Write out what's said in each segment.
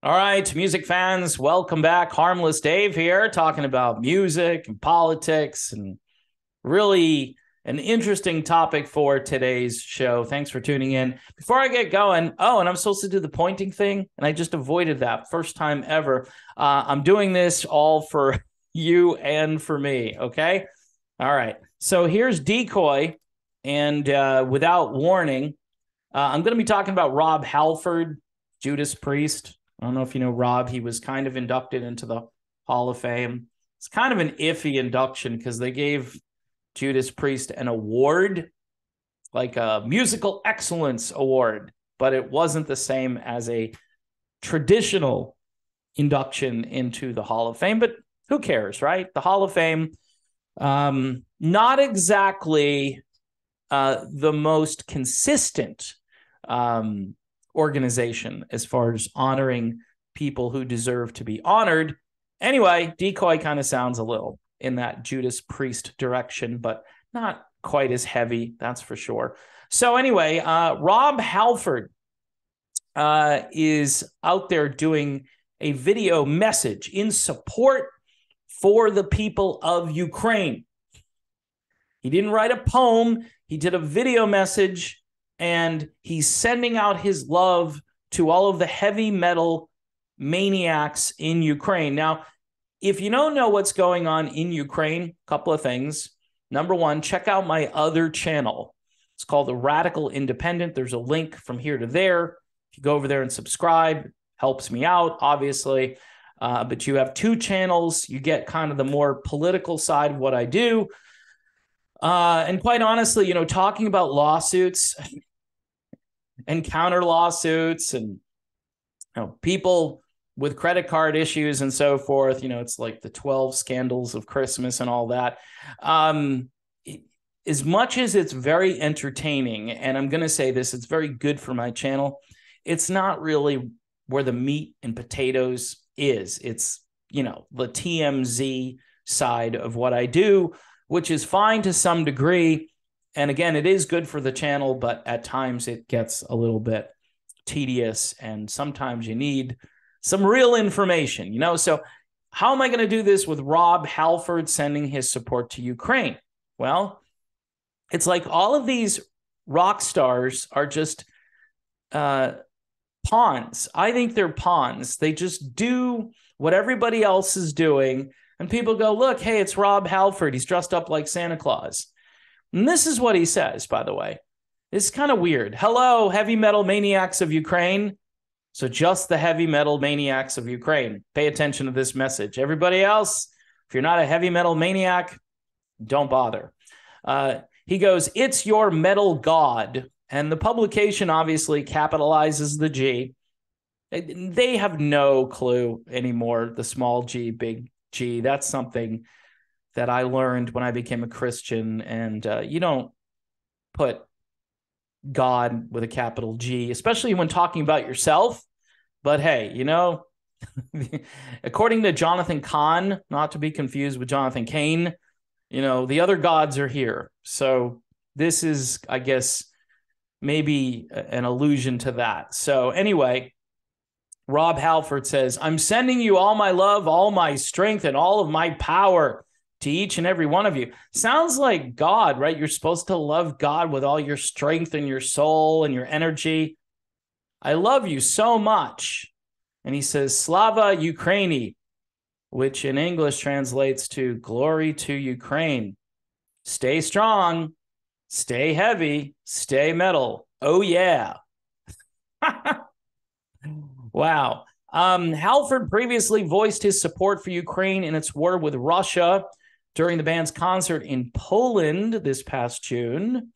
All right, music fans, welcome back. Harmless Dave here, talking about music and politics and really an interesting topic for today's show. Thanks for tuning in. Before I get going, and I'm supposed to do the pointing thing, and I just avoided that. First time ever. I'm doing this all for you and for me, okay? All right, so here's Decoy, and without warning, I'm going to be talking about Rob Halford, Judas Priest. I don't know if you know Rob. He was kind of inducted into the Hall of Fame. It's kind of an iffy induction because they gave Judas Priest an award, like a musical excellence award, but it wasn't the same as a traditional induction into the Hall of Fame. But who cares, right? The Hall of Fame, not exactly the most consistent organization as far as honoring people who deserve to be honored. Anyway, Decoy kind of sounds a little in that Judas Priest direction, but not quite as heavy, that's for sure. So anyway, Rob Halford is out there doing a video message in support for the people of Ukraine. He didn't write a poem, he did a video message, and he's sending out his love to all of the heavy metal maniacs in Ukraine. Now, if you don't know what's going on in Ukraine, a couple of things. Number one, check out my other channel. It's called The Radical Independent. There's a link from here to there. If you go over there and subscribe, helps me out, obviously. But you have two channels. You get kind of the more political side of what I do. And quite honestly, talking about lawsuits and counter lawsuits and people with credit card issues and so forth, it's like the 12 scandals of Christmas and all that. As much as it's very entertaining, and I'm going to say this, it's very good for my channel, it's not really where the meat and potatoes is. It's, the TMZ side of what I do, which is fine to some degree. And again, it is good for the channel, but at times it gets a little bit tedious and sometimes you need some real information, So how am I going to do this with Rob Halford sending his support to Ukraine? Well, it's like all of these rock stars are just pawns. I think they're pawns. They just do what everybody else is doing. And people go, look, hey, it's Rob Halford. He's dressed up like Santa Claus. And this is what he says, by the way. It's kind of weird. Hello, heavy metal maniacs of Ukraine. So just the heavy metal maniacs of Ukraine. Pay attention to this message. Everybody else, if you're not a heavy metal maniac, don't bother. He goes, it's your metal god. And the publication obviously capitalizes the G. They have no clue anymore, the small g, big G. That's something that I learned when I became a Christian. And you don't put God with a capital G, especially when talking about yourself. But hey, according to Jonathan Kahn, not to be confused with Jonathan Cain, the other gods are here. So this is, I guess, maybe an allusion to that. So anyway, Rob Halford says, I'm sending you all my love, all my strength, and all of my power to each and every one of you. Sounds like God, right? You're supposed to love God with all your strength and your soul and your energy. I love you so much. And he says, Slava Ukraini, which in English translates to glory to Ukraine. Stay strong, stay heavy, stay metal. Oh, yeah. Wow. Halford previously voiced his support for Ukraine in its war with Russia during the band's concert in Poland this past June.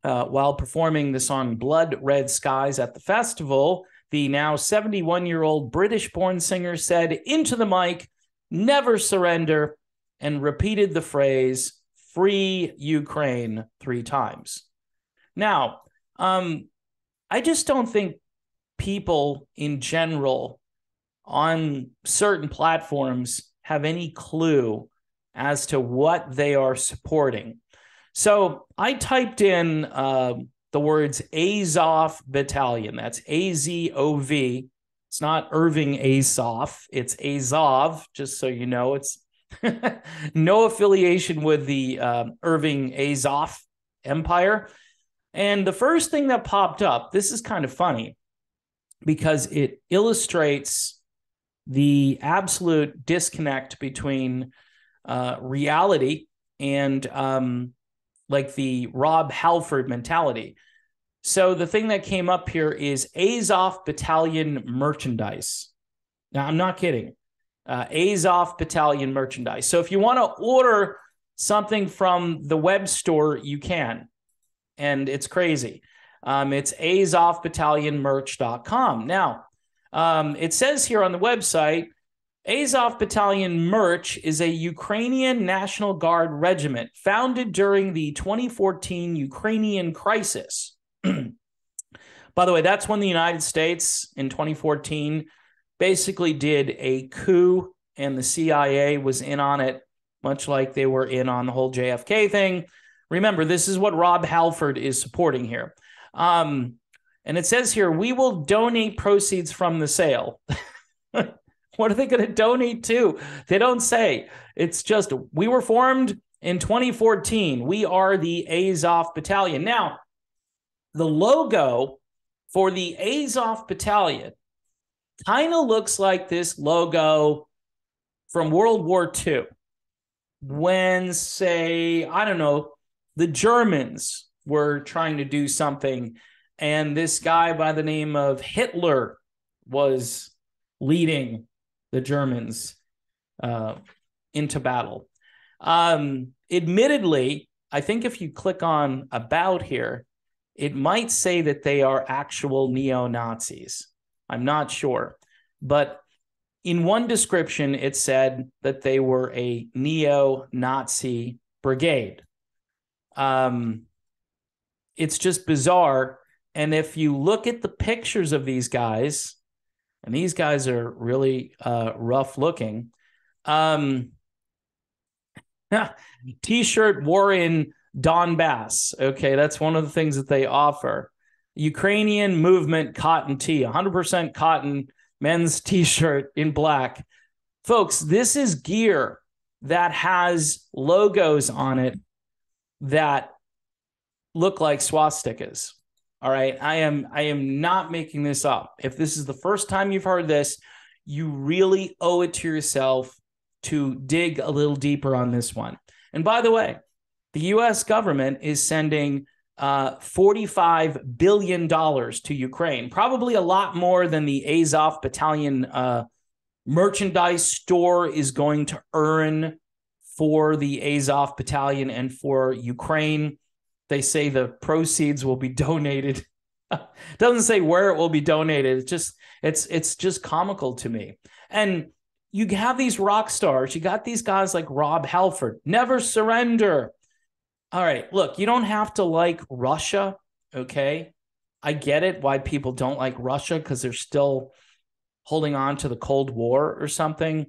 While performing the song Blood Red Skies at the festival, the now 71-year-old British-born singer said into the mic, never surrender, and repeated the phrase, free Ukraine 3 times. Now, I just don't think people in general on certain platforms have any clue as to what they are supporting. So I typed in the words Azov Battalion. That's AZOV It's not Irving Azoff. It's Azov, just so you know. It's no affiliation with the Irving Azoff empire. And the first thing that popped up, this is kind of funny because it illustrates the absolute disconnect between reality and like the Rob Halford mentality. So the thing that came up here is Azov Battalion merchandise. Now, I'm not kidding. Azov Battalion merchandise. So if you want to order something from the web store, you can. And it's crazy. It's azovbattalionmerch.com. Now, it says here on the website, Azov Battalion Merch is a Ukrainian National Guard regiment founded during the 2014 Ukrainian crisis. By the way, that's when the United States in 2014 basically did a coup and the CIA was in on it, much like they were in on the whole JFK thing. Remember, this is what Rob Halford is supporting here. And it says here, we will donate proceeds from the sale. What are they going to donate to? They don't say. It's just, we were formed in 2014. We are the Azov Battalion. Now, the logo for the Azov Battalion kind of looks like this logo from World War II. When, say, I don't know, the Germans were trying to do something, and this guy by the name of Hitler was leading the Germans into battle. Admittedly, I think if you click on About here, it might say that they are actual neo-Nazis. I'm not sure. But in one description, it said that they were a neo-Nazi brigade. It's just bizarre. And if you look at the pictures of these guys, and these guys are really rough looking, T-shirt wore in Donbass. Okay, that's one of the things that they offer. Ukrainian movement cotton tee, 100% cotton men's T-shirt in black. Folks, this is gear that has logos on it that look like swastikas. All right, I am not making this up. If this is the first time you've heard this, you really owe it to yourself to dig a little deeper on this one. And by the way, the U.S. government is sending $45 billion to Ukraine, probably a lot more than the Azov Battalion merchandise store is going to earn for the Azov Battalion and for Ukraine. They say the proceeds will be donated. Doesn't say where it will be donated. It's just comical to me. And you have these rock stars. You got these guys like Rob Halford. Never surrender. All right, look, you don't have to like Russia, okay? I get it, why people don't like Russia, because they're still holding on to the Cold War or something.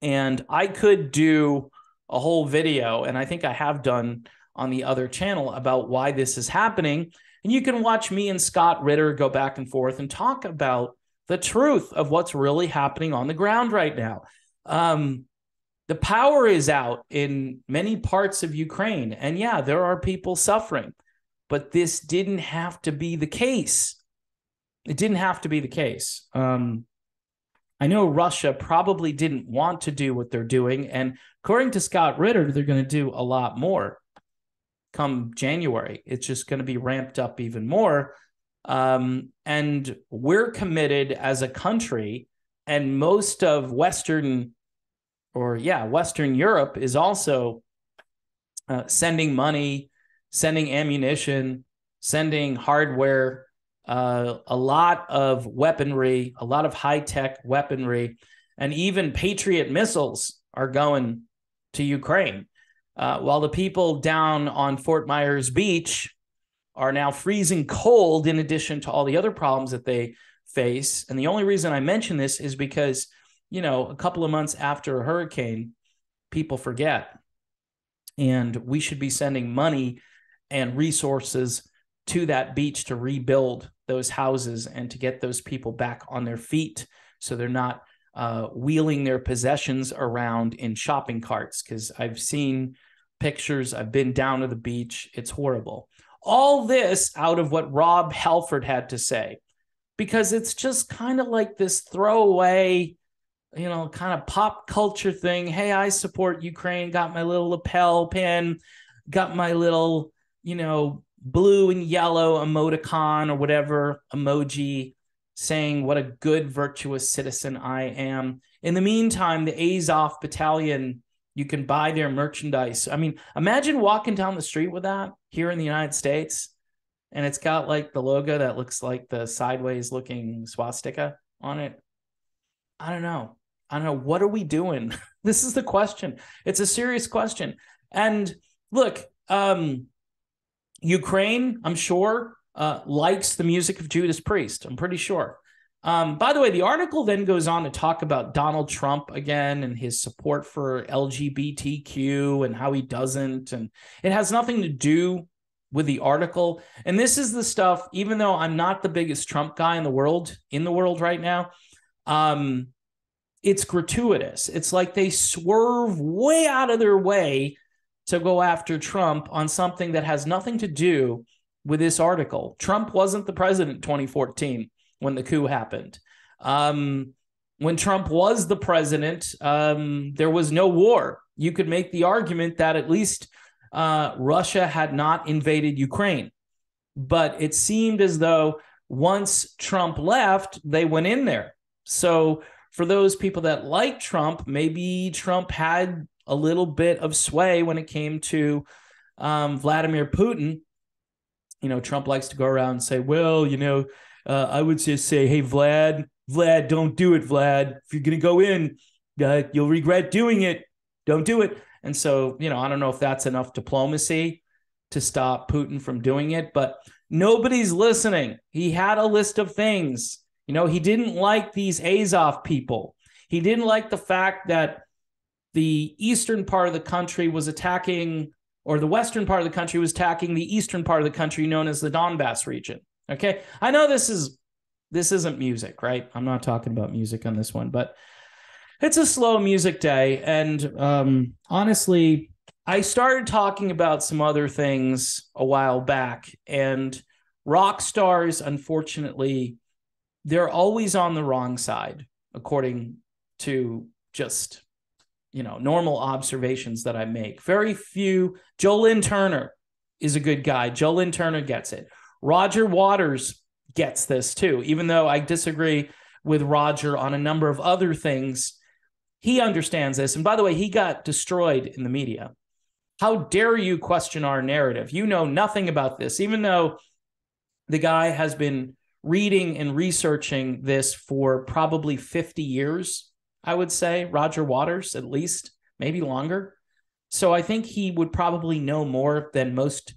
And I could do a whole video, and I think I have done on the other channel about why this is happening. And you can watch me and Scott Ritter go back and forth and talk about the truth of what's really happening on the ground right now. The power is out in many parts of Ukraine. And yeah, there are people suffering, but this didn't have to be the case. It didn't have to be the case. I know Russia probably didn't want to do what they're doing. And according to Scott Ritter, they're going to do a lot more come January. It's just going to be ramped up even more. And we're committed as a country, and most of Western Europe is also sending money, sending ammunition, sending hardware, a lot of weaponry, a lot of high-tech weaponry, and even Patriot missiles are going to Ukraine. While the people down on Fort Myers Beach are now freezing cold in addition to all the other problems that they face. And the only reason I mention this is because, you know, a couple of months after a hurricane, people forget. And we should be sending money and resources to that beach to rebuild those houses and to get those people back on their feet so they're not wheeling their possessions around in shopping carts. Because I've seen pictures, I've been down to the beach. It's horrible. All this out of what Rob Halford had to say, because it's just kind of like this throwaway, kind of pop culture thing. Hey, I support Ukraine, got my little lapel pin, got my little, blue and yellow emoticon or whatever emoji saying what a good, virtuous citizen I am. In the meantime, the Azov battalion, you can buy their merchandise. I mean, imagine walking down the street with that here in the United States, and it's got like the logo that looks like the sideways looking swastika on it. I don't know. What are we doing? This is the question. It's a serious question. And look, Ukraine, I'm sure, likes the music of Judas Priest. I'm pretty sure. By the way, the article then goes on to talk about Donald Trump again and his support for LGBTQ and how he doesn't. And it has nothing to do with the article. And this is the stuff, even though I'm not the biggest Trump guy in the world right now, it's gratuitous. It's like they swerve way out of their way to go after Trump on something that has nothing to do with this article. Trump wasn't the president in 2014 when the coup happened. When Trump was the president, there was no war. You could make the argument that at least Russia had not invaded Ukraine. But it seemed as though once Trump left, they went in there. So for those people that like Trump, maybe Trump had a little bit of sway when it came to Vladimir Putin. Trump likes to go around and say, well, I would just say, hey, Vlad, don't do it, Vlad. If you're going to go in, you'll regret doing it. Don't do it. And so, I don't know if that's enough diplomacy to stop Putin from doing it, but nobody's listening. He had a list of things. He didn't like these Azov people. He didn't like the fact that the eastern part of the country was attacking, or the western part of the country was attacking the eastern part of the country known as the Donbass region. Okay. I know this isn't music, right? I'm not talking about music on this one, but it's a slow music day. And honestly, I started talking about some other things a while back, and rock stars, unfortunately, they're always on the wrong side, according to just, normal observations that I make. Very few. Lynn Turner is a good guy. Lynn Turner gets it. Roger Waters gets this too, even though I disagree with Roger on a number of other things. He understands this. And by the way, he got destroyed in the media. How dare you question our narrative? You know nothing about this, even though the guy has been reading and researching this for probably 50 years, I would say, Roger Waters, at least, maybe longer. So I think he would probably know more than most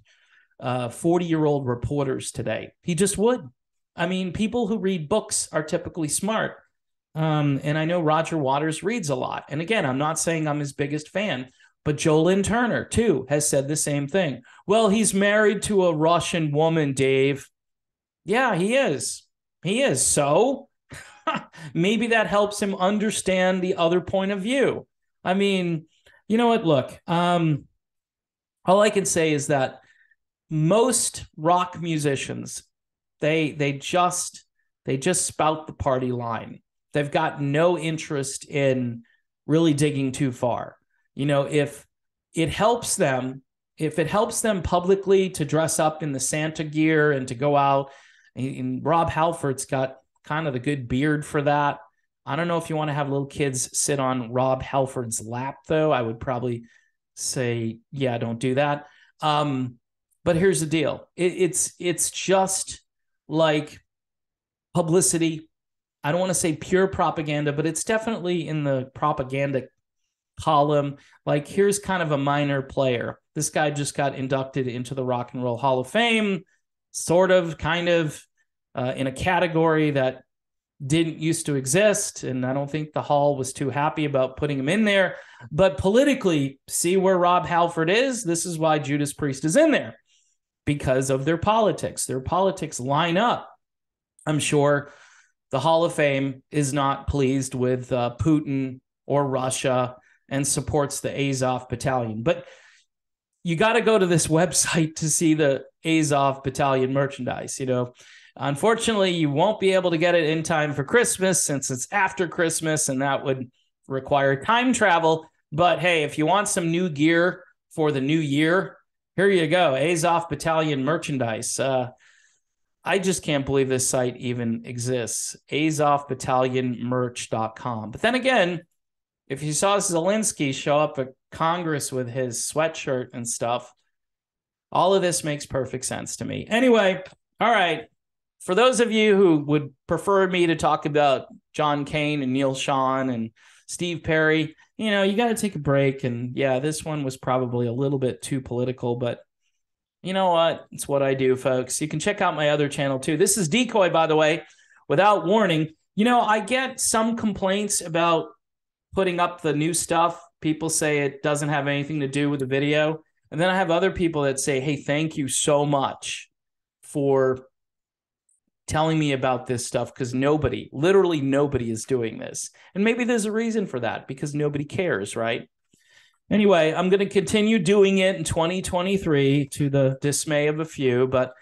40-year-old reporters today. He just would. I mean, people who read books are typically smart. And I know Roger Waters reads a lot. And again, I'm not saying I'm his biggest fan, but Lynn Turner, too, has said the same thing. Well, he's married to a Russian woman, Dave. Yeah, he is. He is. So maybe that helps him understand the other point of view. I mean, you know what? Look, all I can say is that most rock musicians, they just spout the party line. They've got no interest in really digging too far. If it helps them publicly to dress up in the Santa gear and to go out, and Rob Halford's got kind of the good beard for that. I don't know if you want to have little kids sit on Rob Halford's lap, though. I would probably say, yeah, don't do that. But here's the deal. It's just like publicity. I don't want to say pure propaganda, but it's definitely in the propaganda column. Like, here's kind of a minor player. This guy just got inducted into the Rock and Roll Hall of Fame, sort of, kind of, in a category that didn't used to exist. And I don't think the Hall was too happy about putting him in there. But politically, see where Rob Halford is? This is why Judas Priest is in there, because of their politics. Their politics line up I'm sure the Hall of Fame is not pleased with Putin or Russia and supports the Azov Battalion. But you got to go to this website to see the Azov Battalion merchandise. Unfortunately, you won't be able to get it in time for Christmas since it's after Christmas, and that would require time travel. But hey, if you want some new gear for the new year, here you go, Azov Battalion merchandise. I just can't believe this site even exists, azovbattalionmerch.com. But then again, if you saw Zelensky show up at Congress with his sweatshirt and stuff, all of this makes perfect sense to me. Anyway, all right. For those of you who would prefer me to talk about John Cain and Neil Sean and Steve Perry, you got to take a break. And yeah, this one was probably a little bit too political, but you know what? It's what I do, folks. You can check out my other channel too. This is Decoy, by the way, without warning. I get some complaints about putting up the new stuff. People say it doesn't have anything to do with the video. And then I have other people that say, hey, thank you so much for telling me about this stuff, because literally nobody is doing this. And maybe there's a reason for that, because nobody cares, right? Anyway, I'm going to continue doing it in 2023 to the dismay of a few, but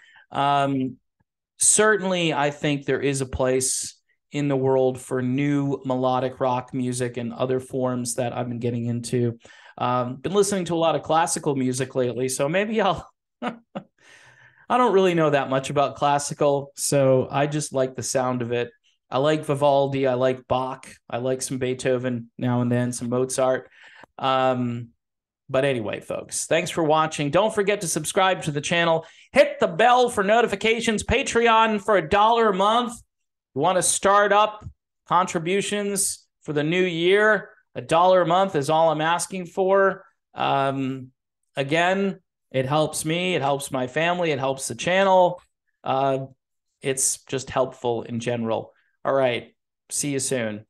certainly I think there is a place in the world for new melodic rock music and other forms that I've been getting into. Been listening to a lot of classical music lately, so maybe I'll I don't really know that much about classical, so I just like the sound of it. I like Vivaldi, I like Bach, I like some Beethoven now and then, some Mozart. But anyway, folks, thanks for watching. Don't forget to subscribe to the channel. Hit the bell for notifications. Patreon for $1 a month. You want to start up contributions for the new year? $1 a month is all I'm asking for. Again, it helps me. It helps my family. It helps the channel. It's just helpful in general. All right. See you soon.